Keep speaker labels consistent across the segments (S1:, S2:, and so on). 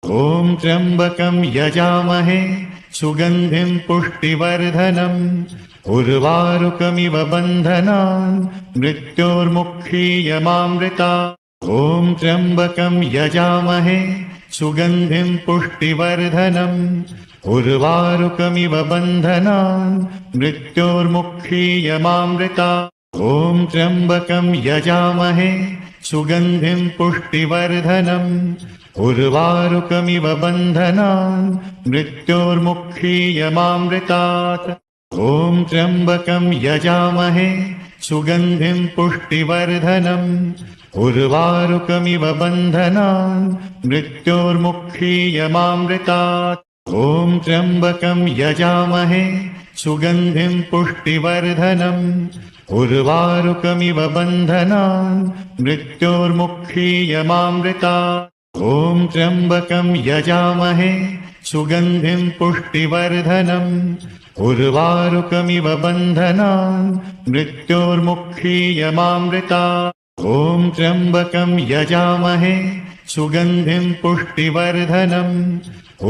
S1: ॐ त्र्यम्बकं यजामहे सुगन्धिं पुष्टिवर्धनम् उर्वारुकमिव बन्धनान् मृत्योर्मुक्षीयमामृतात्। ॐ त्र्यम्बकं यजामहे सुगन्धिं पुष्टिवर्धनम् उर्वारुकमिव बन्धनान् मृत्योर्मुक्षीयमामृतात्। ॐ त्र्यम्बकं यजामहे सुगन्धिं पुष्टिवर्धनम् उर्वारुकमिव बन्धनान् मृत्योर्मुक्षीयमामृतात्। ॐ त्र्यम्बकं यजामहे सुगन्धिं पुष्टिवर्धनम् उर्वारुकमिव बन्धनान् मृत्योर्मुक्षीयमामृतात्। ॐ त्र्यम्बकं यजामहे सुगन्धिं पुष्टिवर्धनम् उर्वारुकमिव बन्धनान् मृत्योर्मुक्षीयमामृतात्। ॐ त्र्यम्बकं यजामहे सुगन्धिं पुष्टिवर्धनम् उर्वारुकमिव बन्धनान् मृत्योर्मुक्षीयमामृतात्। ॐ त्र्यम्बकं यजामहे सुगन्धिं पुष्टिवर्धनम्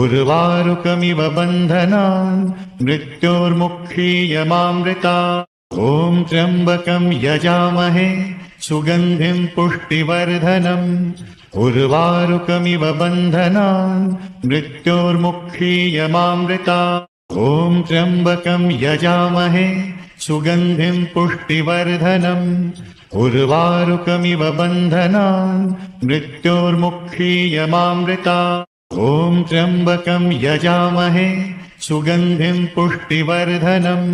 S1: उर्वारुकमिव बन्धनान् मृत्योर्मुक्षीयमामृतात्। ॐ त्र्यम्बकं यजामहे सुगन्धिं पुष्टिवर्धनम् उर्वारुकमिव बन्धनान् मृत्योर्मुक्षीयमामृतात्। ॐ त्र्यम्बकं यजामहे सुगन्धिं पुष्टिवर्धनम् उर्वारुकमिव बन्धनान् मृत्योर्मुक्षीयमामृतात्। ॐ त्र्यम्बकं यजामहे सुगन्धिं पुष्टिवर्धनम्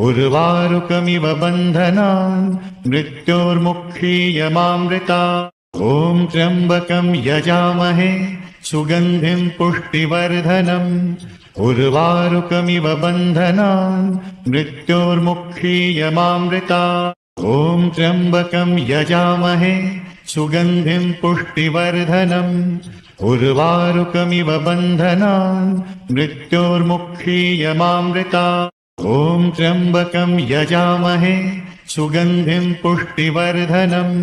S1: उर्वारुकमिव बन्धनान् मृत्योर्मुक्षीयमामृतात्। ॐ त्र्यम्बकं यजामहे सुगन्धिं पुष्टिवर्धनम् उर्वारुकमिव बन्धनान् मृत्योर्मुक्षीयमामृतात्। ॐ त्र्यम्बकं यजामहे सुगन्धिं पुष्टिवर्धनम् उर्वारुकमिव बन्धनान् मृत्योर्मुक्षीयमामृतात्। ॐ त्र्यम्बकं यजामहे सुगन्धिं पुष्टिवर्धनम्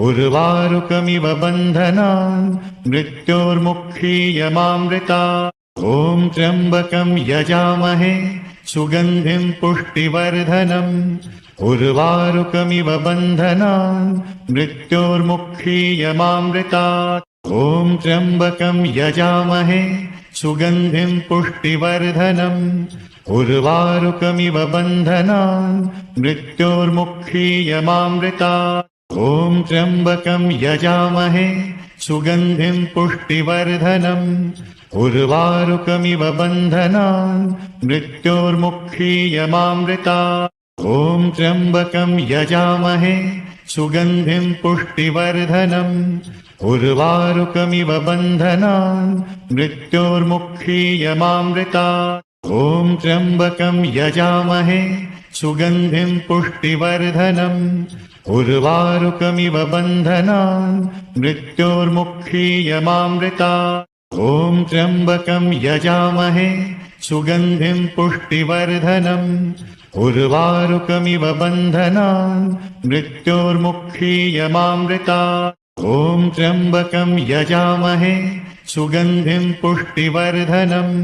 S1: उर्वारुकमिव बन्धनान् मृत्योर्मुक्षीयमामृतात्। ॐ त्र्यम्बकं यजामहे सुगन्धिं पुष्टिवर्धनम् उर्वारुकमिव बन्धनान् मृत्योर्मुक्षीयमामृतात्। ॐ त्र्यम्बकं यजामहे सुगन्धिं पुष्टिवर्धनम् उर्वारुकमिव बन्धनान् मृत्योर्मुक्षीयमामृतात्। ॐ त्र्यम्बकं यजामहे सुगन्धिं पुष्टिवर्धनम् उर्वारुकमिव बन्धनान् मृत्योर्मुक्षीयमामृतात्। ॐ त्र्यम्बकं यजामहे सुगन्धिं पुष्टिवर्धनम् उर्वारुकमिव बन्धनान् मृत्योर्मुक्षीयमामृतात्। ॐ त्र्यम्बकं यजामहे सुगन्धिं पुष्टिवर्धनम् उर्वारुकमिव बन्धनान् मृत्योर्मुक्षीयमामृतात्। ॐ त्र्यम्बकं यजामहे सुगन्धिं पुष्टिवर्धनम् उर्वारुकमिव बन्धनान् मृत्योर्मुक्षीयमामृतात्। ॐ त्र्यम्बकं यजामहे सुगन्धिं पुष्टिवर्धनम्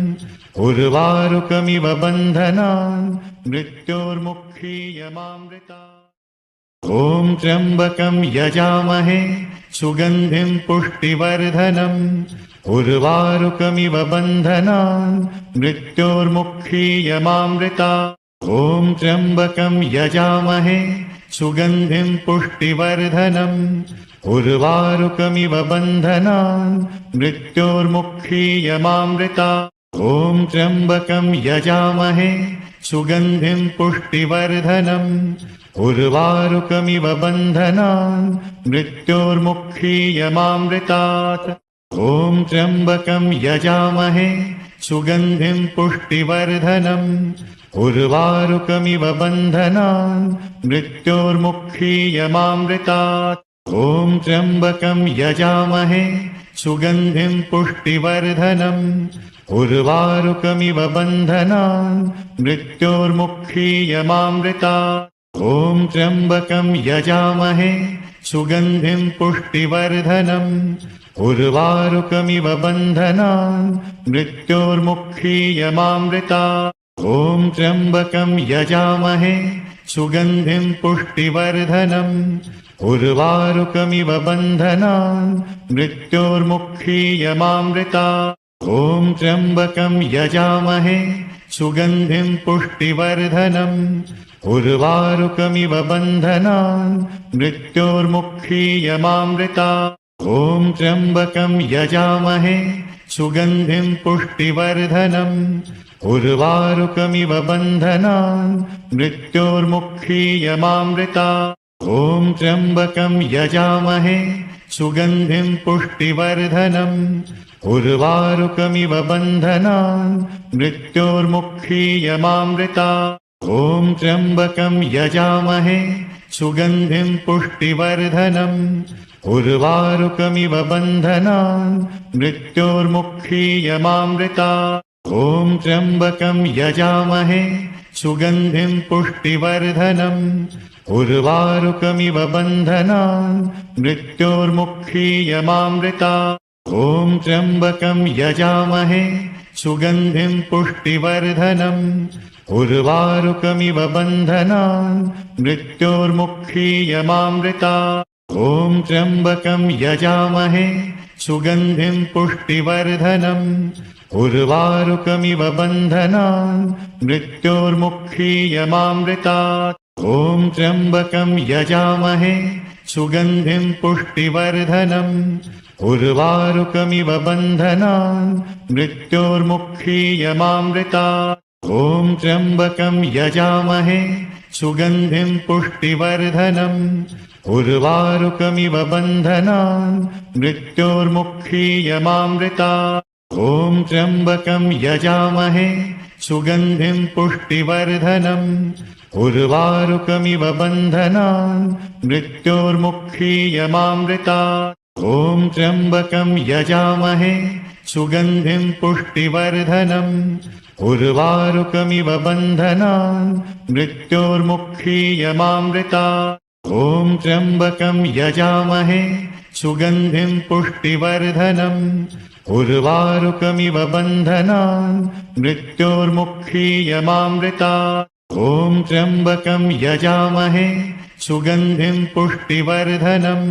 S1: उर्वारुकमिव बन्धनान् मृत्योर्मुक्षीयमामृतात्। ॐ त्र्यम्बकं यजामहे सुगन्धिं पुष्टिवर्धनम् उर्वारुकमिव बन्धनान् मृत्योर्मुक्षीयमामृतात्। ॐ त्र्यम्बकं यजामहे सुगन्धिं पुष्टिवर्धनम् उर्वारुकमिव बन्धनान् मृत्योर्मुक्षीयमामृतात्। ॐ त्र्यम्बकं यजामहे सुगन्धिं पुष्टिवर्धनम् उर्वारुकमिव बन्धनान् मृत्योर्मुक्षीयमामृतात्। ॐ त्र्यम्बकं यजामहे सुगन्धिं पुष्टिवर्धनम् उर्वारुकमिव बन्धनान् मृत्योर्मुक्षीयमामृतात्। ॐ त्र्यम्बकं यजामहे सुगन्धिं पुष्टिवर्धनम् उर्वारुकमिव बन्धनान् मृत्योर्मुक्षीयमामृतात्। ॐ त्र्यम्बकं यजामहे सुगन्धिं पुष्टिवर्धनम् उर्वारुकमिव बन्धनान् मृत्योर्मुक्षीयमामृतात् ॐ त्र्यम्बकं यजामहे सुगन्धिं पुष्टिवर्धनम् उर्वारुकमिव बन्धनान् मृत्योर्मुक्षीयमामृतात् ॐ त्र्यम्बकं यजामहे सुगन्धिं पुष्टिवर्धनम् उर्वारुकमिव बन्धनान् मृत्योर्मुक्षीयमामृतात् ॐ त्र्यम्बकं यजामहे सुगन्धिं पुष्टिवर्धनम् उर्वारुकमिव बन्धनान् मृत्योर्मुक्षीयमामृतात् ॐ त्र्यम्बकं यजामहे सुगन्धिं पुष्टिवर्धनम् उर्वारुकमिव बन्धनान् मृत्योर्मुक्षीयमामृतात् ॐ त्र्यम्बकं यजामहे सुगन्धिं पुष्टिवर्धनम् उर्वारुकमिव बन्धनान् मृत्योर्मुक्षीयमामृतात् ॐ त्र्यम्बकं यजामहे सुगन्धिं पुष्टिवर्धनम् उर्वारुकमिव बन्धनान् मृत्योर्मुक्षीयमामृतात् ॐ त्र्यम्बकं यजामहे सुगन्धिं पुष्टिवर्धनम् उर्वारुकमिव बन्धनान् मृत्योर्मुक्षीयमामृतात् ॐ त्र्यम्बकं यजामहे सुगन्धिं पुष्टिवर्धनम् उर्वारुकमिव बन्धनान् मृत्योर्मुक्षीयमामृतात् ॐ त्र्यम्बकं यजामहे सुगन्धिं पुष्टिवर्धनम् उर्वारुकमिव बन्धनान् मृत्योर्मुक्षीयमामृतात् ॐ त्र्यम्बकं यजामहे सुगन्धिं पुष्टिवर्धनम् उर्वारुकमिव बन्धनान् मृत्योर्मुक्षीयमामृतात् ॐ त्र्यम्बकं यजामहे सुगन्धिं पुष्टिवर्धनम् उर्वारुकमिव बन्धनान् मृत्योर्मुक्षीयमामृतात् ॐ त्र्यम्बकं यजामहे सुगन्धिं पुष्टिवर्धनम् उर्वारुकमिव बन्धनान् मृत्योर्मुक्षीयमामृतात् ॐ त्र्यम्बकं यजामहे सुगन्धिं पुष्टिवर्धनम् उर्वारुकमिव बन्धनान् मृत्योर्मुक्षीयमामृतात् ॐ त्र्यम्बकं यजामहे सुगन्धिं पुष्टिवर्धनम्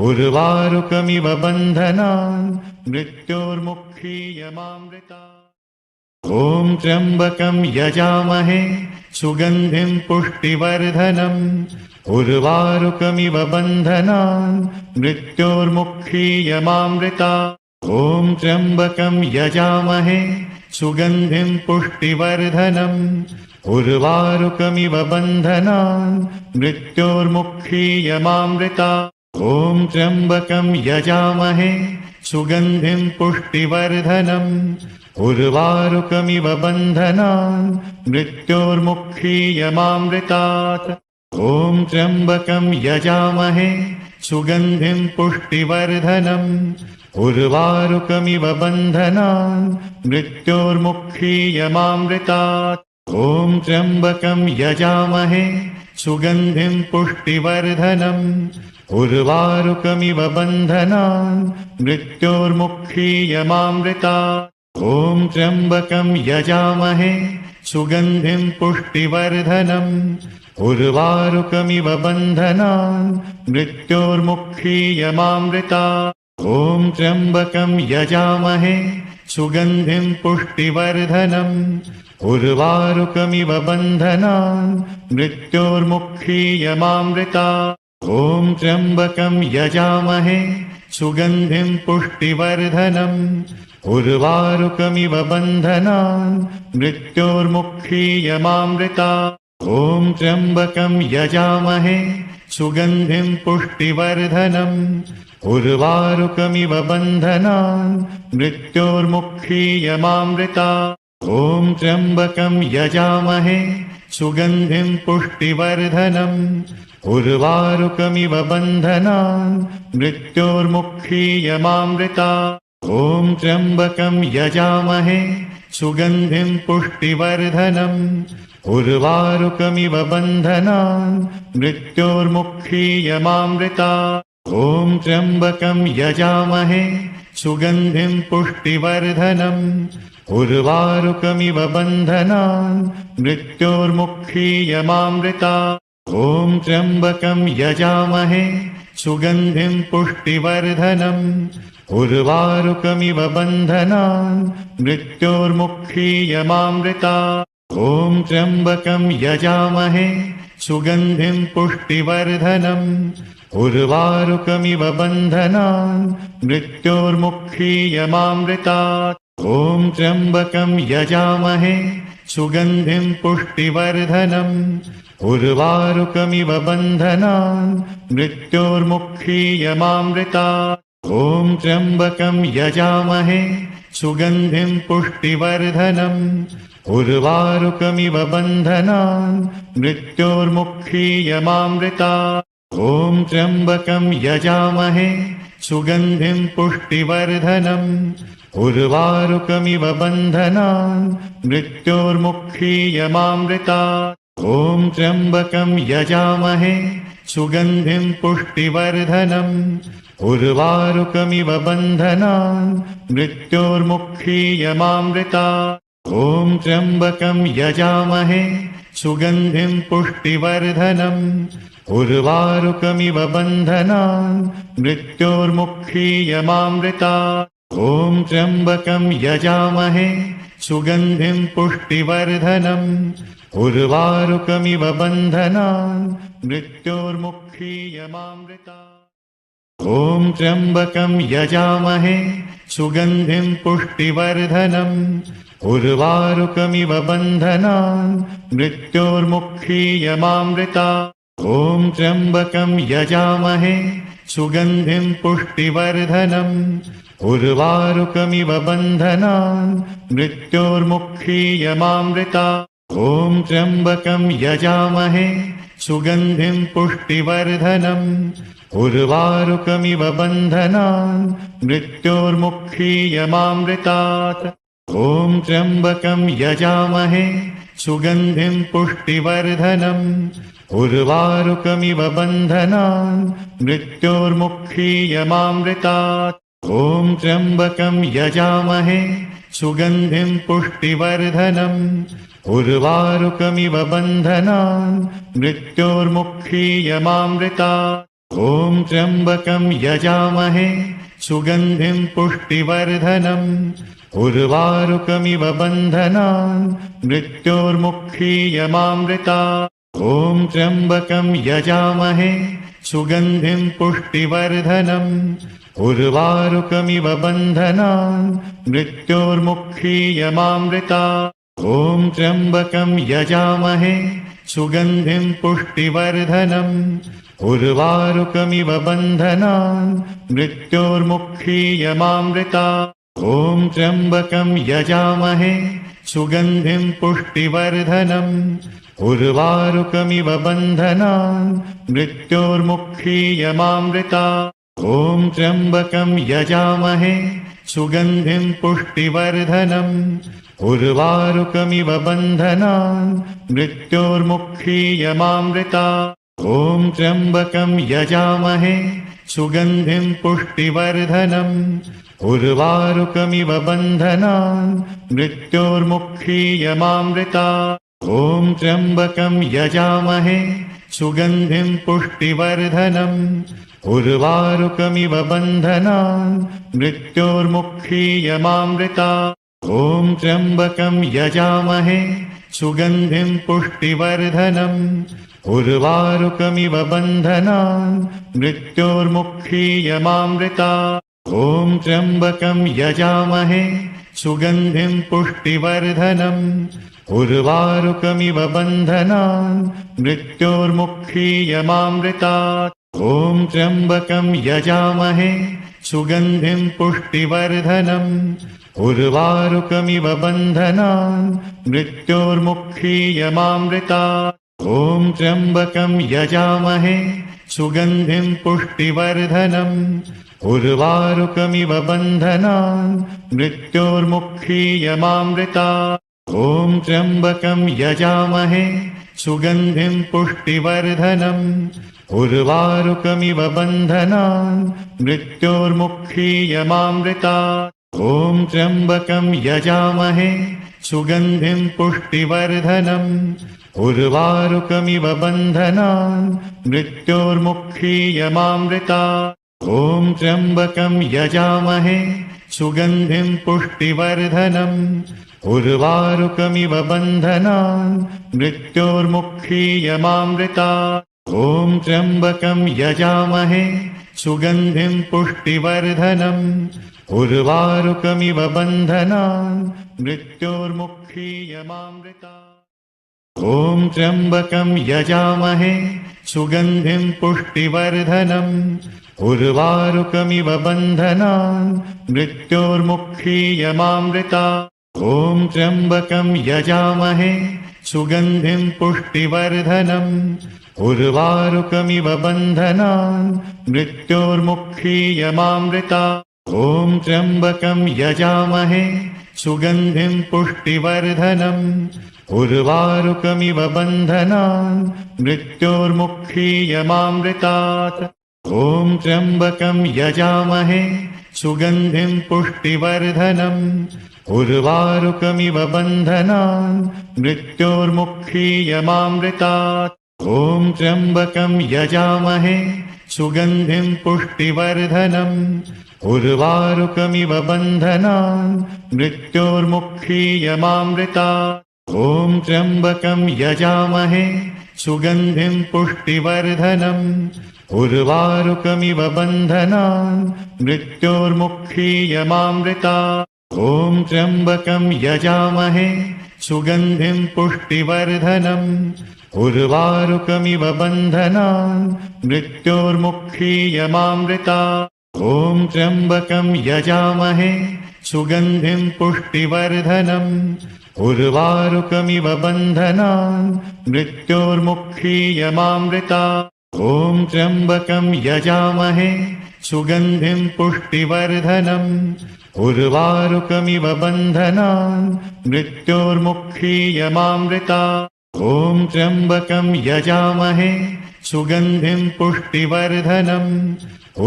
S1: उर्वारुकमिव बन्धनान् मृत्योर्मुक्षीयमामृतात् ॐ त्र्यम्बकं यजामहे सुगन्धिं पुष्टिवर्धनम् उर्वारुकमिव बन्धनान् मृत्योर्मुक्षीयमामृतात् ॐ त्र्यम्बकं यजामहे सुगन्धिं पुष्टिवर्धनम् उर्वारुकमिव बन्धनान् मृत्योर्मुक्षीयमामृतात् ॐ त्र्यम्बकं यजामहे सुगन्धिं पुष्टिवर्धनम् उर्वारुकमिव बन्धनान् मृत्योर्मुक्षीयमामृतात् ॐ त्र्यम्बकं यजामहे सुगन्धिं पुष्टिवर्धनम् उर्वारुकमिव बन्धनान् मृत्योर्मुक्षीयमामृतात् ॐ त्र्यम्बकं यजामहे सुगन्धिं पुष्टिवर्धनम् उर्वारुकमिव बन्धनान् मृत्योर्मुक्षीयमामृतात् ॐ त्र्यम्बकं यजामहे सुगन्धिं पुष्टिवर्धनम् उर्वारुकमिव बन्धनान् मृत्योर्मुक्षीयमामृतात् ॐ त्र्यम्बकं यजामहे सुगन्धिं पुष्टिवर्धनम् उर्वारुकमिव बन्धनान् मृत्योर्मुक्षीयमामृतात् ॐ त्र्यम्बकं यजामहे सुगन्धिं पुष्टिवर्धनम् उर्वारुकमिव बन्धनान् मृत्योर्मुक्षीयमामृतात् ॐ त्र्यम्बकं यजामहे सुगन्धिं पुष्टिवर्धनम् उर्वारुकमिव बन्धनान् मृत्योर्मुक्षीयमामृतात् ॐ त्र्यम्बकं यजामहे सुगन्धिं पुष्टिवर्धनम् उर्वारुकमिव बन्धनान् मृत्योर्मुक्षीयमामृतात् ॐ त्र्यम्बकं यजामहे सुगन्धिं पुष्टिवर्धनम् उर्वारुकमिव बन्धनान् मृत्योर्मुक्षीयमामृतात् ॐ त्र्यम्बकं यजामहे सुगन्धिं पुष्टिवर्धनम् उर्वारुकमिव बन्धनान् मृत्योर्मुक्षीयमामृतात् ॐ त्र्यम्बकं यजामहे सुगन्धिं पुष्टिवर्धनम् उर्वारुकमिव बन्धनान् मृत्योर्मुक्षीयमामृतात् ॐ त्र्यम्बकं यजामहे सुगन्धिं पुष्टिवर्धनम् उर्वारुकमिव बन्धनान् मृत्योर्मुक्षीयमामृतात् ॐ त्र्यम्बकं यजामहे सुगन्धिं पुष्टिवर्धनम् उर्वारुकमिव बन्धनान् मृत्योर्मुक्षीयमामृतात् ॐ त्र्यम्बकं यजामहे सुगन्धिं पुष्टिवर्धनम् उर्वारुकमिव बन्धनान् मृत्योर्मुक्षीयमामृतात् ॐ त्र्यम्बकं यजामहे सुगन्धिं पुष्टिवर्धनम् उर्वारुकमिव बन्धनान् मृत्योर्मुक्षीयमामृतात् ॐ त्र्यम्बकं यजामहे सुगन्धिं पुष्टिवर्धनम् उर्वारुकमिव बन्धनान् मृत्योर्मुक्षीयमामृतात् ॐ त्र्यम्बकं यजामहे सुगन्धिं पुष्टिवर्धनम् उर्वारुकमिव बन्धनान् मृत्योर्मुक्षीयमामृतात् ॐ त्र्यम्बकं यजामहे सुगन्धिं पुष्टिवर्धनम् उर्वारुकमिव बन्धनान् मृत्योर्मुक्षीयमामृतात् ॐ त्र्यम्बकं यजामहे सुगन्धिं पुष्टिवर्धनम् उर्वारुकमिव बन्धनान् मृत्योर्मुक्षीयमामृतात् ॐ त्र्यम्बकं यजामहे सुगन्धिं पुष्टिवर्धनम् उर्वारुकमिव बन्धनान् मृत्योर्मुक्षीयमामृतात् ॐ त्र्यम्बकं यजामहे सुगन्धिं पुष्टिवर्धनम् उर्वारुकमिव बन्धनान् मृत्योर्मुक्षीयमामृतात् ॐ त्र्यम्बकं यजामहे सुगन्धिं पुष्टिवर्धनम् उर्वारुकमिव बन्धनान् मृत्योर्मुक्षीयमामृतात् ॐ त्र्यम्बकं यजामहे सुगन्धिं पुष्टिवर्धनम् उर्वारुकमिव बन्धनान् मृत्योर्मुक्षीयमामृतात् ॐ त्र्यम्बकं यजामहे सुगन्धिं पुष्टिवर्धनम् उर्वारुकमिव बन्धनान् मृत्योर्मुक्षीयमामृतात् ॐ त्र्यम्बकं यजामहे सुगन्धिं पुष्टिवर्धनम् उर्वारुकमिव बन्धनान् मृत्योर्मुक्षीयमामृतात् ॐ त्र्यम्बकं यजामहे सुगन्धिं पुष्टिवर्धनम् उर्वारुकमिव बन्धनान् मृत्योर्मुक्षीयमामृतात् ॐ त्र्यम्बकं यजामहे सुगन्धिं पुष्टिवर्धनम् उर्वारुकमिव बन्धनान् मृत्योर्मुक्षीयमामृतात् ॐ त्र्यम्बकं यजामहे सुगन्धिं पुष्टिवर्धनम् उर्वारुकमिव बन्धनान् मृत्योर्मुक्षीयमामृतात् ॐ त्र्यम्बकं यजामहे सुगन्धिं पुष्टिवर्धनम् उर्वारुकमिव बन्धनान् मृत्योर्मुक्षीयमामृतात् ॐ त्र्यम्बकं यजामहे सुगन्धिं पुष्टिवर्धनम् उर्वारुकमिव बन्धनान् मृत्योर्मुक्षीयमामृतात् ॐ त्र्यम्बकं यजामहे सुगन्धिं पुष्टिवर्धनम् उर्वारुकमिव बन्धनान् मृत्योर्मुक्षीयमामृतात् ॐ त्र्यम्बकं यजामहे सुगन्धिं पुष्टिवर्धनम् उर्वारुकमिव बन्धनान् मृत्योर्मुक्षीयमामृतात् ॐ त्र्यम्बकं यजामहे सुगन्धिं पुष्टिवर्धनम् उर्वारुकमिव बन्धनान् मृत्योर्मुक्षीयमामृतात् ॐ त्र्यम्बकं यजामहे सुगन्धिं पुष्टिवर्धनम् उर्वारुकमिव बन्धनान् मृत्योर्मुक्षीयमामृतात् ॐ त्र्यम्बकं यजामहे सुगन्धिं पुष्टिवर्धनम् उर्वारुकमिव बन्धनान् मृत्योर्मुक्षीयमामृतात् ॐ त्र्यम्बकं यजामहे सुगन्धिं पुष्टिवर्धनम् उर्वारुकमिव बन्धनान् मृत्योर्मुक्षीयमामृतात् ॐ त्र्यम्बकं यजामहे सुगन्धिं पुष्टिवर्धनम् उर्वारुकमिव बन्धनान् मृत्योर्मुक्षीयमामृतात् ॐ त्र्यम्बकं यजामहे सुगन्धिं पुष्टिवर्धनम् उर्वारुकमिव बन्धनान् मृत्योर्मुक्षीयमामृतात् ॐ त्र्यम्बकं यजामहे सुगन्धिं पुष्टिवर्धनम् उर्वारुकमिव बन्धनान् मृत्योर्मुक्षीयमामृतात् ॐ त्र्यम्बकं यजामहे सुगन्धिं पुष्टिवर्धनम् उर्वारुकमिव बन्धनान् मृत्योर्मुक्षीयमामृतात् ॐ त्र्यम्बकं यजामहे सुगन्धिं पुष्टिवर्धनम् उर्वारुकमिव बन्धनान् मृत्योर्मुक्षीयमामृतात् ॐ त्र्यम्बकं यजामहे सुगन्धिं पुष्टिवर्धनम् उर्वारुकमिव बन्धनान् मृत्योर्मुक्षीयमामृतात् ॐ त्र्यम्बकं यजामहे सुगन्धिं पुष्टिवर्धनम् उर्वारुकमिव बन्धनान् मृत्योर्मुक्षीयमामृतात् ॐ त्र्यम्बकं यजामहे सुगन्धिं पुष्टिवर्धनम् उर्वारुकमिव बन्धनान् मृत्योर्मुक्षीयमामृतात् ॐ त्र्यम्बकं यजामहे सुगन्धिं पुष्टिवर्धनम् उर्वारुकमिव बन्धनान् मृत्योर्मुक्षीयमामृतात् ॐ त्र्यम्बकं यजामहे सुगन्धिं पुष्टिवर्धनम् उर्वारुकमिव बन्धनान् मृत्योर्मुक्षीयमामृतात् ॐ त्र्यम्बकं यजामहे सुगन्धिं पुष्टिवर्धनम् उर्वारुकमिव बन्धनान् मृत्योर्मुक्षीयमामृतात् ॐ त्र्यम्बकं यजामहे सुगन्धिं पुष्टिवर्धनम्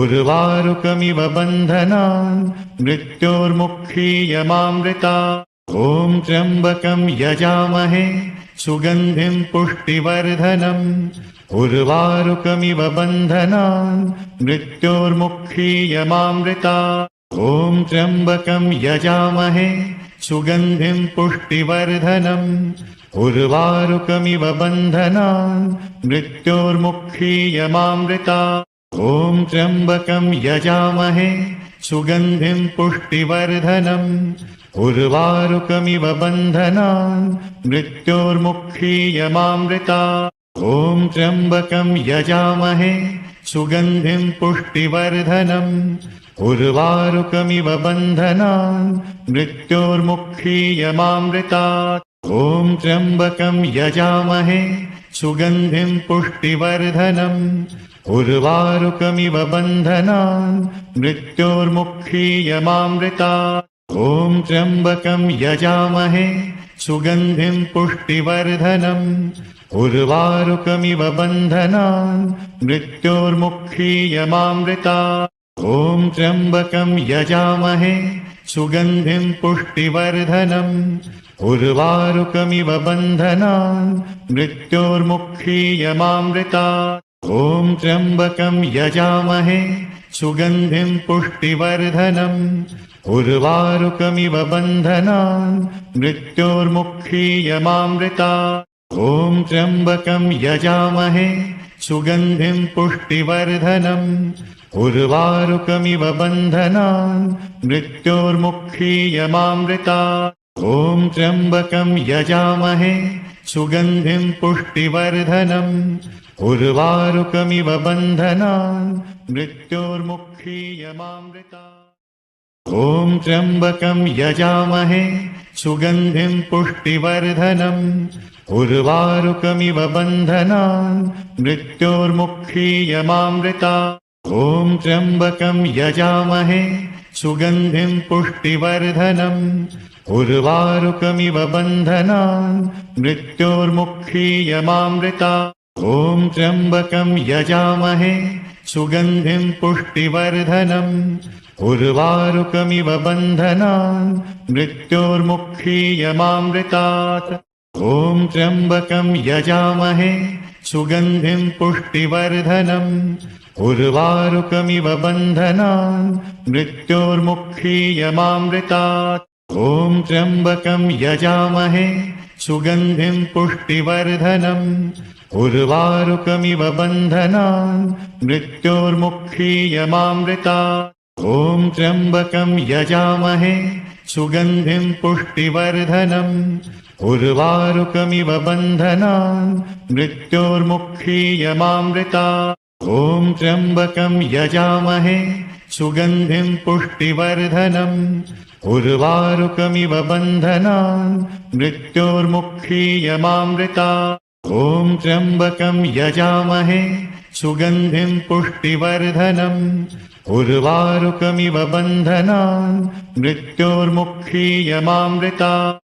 S1: उर्वारुकमिव बन्धनान् मृत्योर्मुक्षीयमामृतात् ॐ त्र्यम्बकं यजामहे सुगन्धिं पुष्टिवर्धनम् उर्वारुकमिव बन्धनान् मृत्योर्मुक्षीयमामृतात् ॐ त्र्यम्बकं यजामहे सुगन्धिं पुष्टिवर्धनम् उर्वारुकमिव बन्धनान् मृत्योर्मुक्षीयमामृतात् ॐ त्र्यम्बकं यजामहे सुगन्धिं पुष्टिवर्धनम् उर्वारुकमिव बन्धनान् मृत्योर्मुक्षीयमामृतात् ॐ त्र्यम्बकं यजामहे सुगन्धिं पुष्टिवर्धनम् उर्वारुकमिव बन्धनान् मृत्योर्मुक्षीयमामृतात् ॐ त्र्यम्बकं यजामहे सुगन्धिं पुष्टिवर्धनम् उर्वारुकमिव बन्धनान् मृत्योर्मुक्षीयमामृतात् ॐ त्र्यम्बकं यजामहे सुगन्धिं पुष्टिवर्धनम् उर्वारुकमिव बन्धनान् मृत्योर्मुक्षीयमामृतात् ॐ त्र्यम्बकं यजामहे सुगन्धिं पुष्टिवर्धनम् उर्वारुकमिव बन्धनान् मृत्योर्मुक्षीयमामृतात् ॐ त्र्यम्बकं यजामहे सुगन्धिं पुष्टिवर्धनम् उर्वारुकमिव बन्धनान् मृत्योर्मुक्षीयमामृतात् ॐ त्र्यम्बकं यजामहे सुगन्धिं पुष्टिवर्धनम् उर्वारुकमिव बन्धनान् मृत्योर्मुक्षीयमामृतात् ॐ त्र्यम्बकं यजामहे सुगन्धिं पुष्टिवर्धनम् उर्वारुकमिव बन्धनान् मृत्योर्मुक्षीयमामृतात् ॐ त्र्यम्बकं यजामहे सुगन्धिं पुष्टिवर्धनम् उर्वारुकमिव बन्धनान् मृत्योर्मुक्षीयमामृतात् ॐ त्र्यम्बकं यजामहे सुगन्धिं पुष्टिवर्धनम् उर्वारुकमिव बन्धनान् मृत्योर्मुक्षीयमामृतात् ॐ त्र्यम्बकं यजामहे सुगन्धिं पुष्टिवर्धनम् उर्वारुकमिव बन्धनान् मृत्योर्मुक्षीयमामृतात् ॐ त्र्यम्बकं यजामहे सुगन्धिं पुष्टिवर्धनम् उर्वारुकमिव बन्धनान् मृत्योर्मुक्षीयमामृतात् ॐ त्र्यम्बकं यजामहे सुगन्धिं पुष्टिवर्धनम् उर्वारुकमिव बन्धनान् मृत्योर्मुक्षीयमामृतात् ॐ त्र्यम्बकं यजामहे सुगन्धिं पुष्टिवर्धनम् उर्वारुकमिव बन्धनान् मृत्योर्मुक्षीयमामृतात् ॐ त्र्यम्बकं यजामहे सुगन्धिं पुष्टिवर्धनम् उर्वारुकमिव बन्धनान् मृत्योर्मुक्षीयमामृतात् ॐ त्र्यम्बकं यजामहे सुगन्धिं पुष्टिवर्धनम् उर्वारुकमिव बन्धनान् मृत्योर्मुक्षीयमामृतात्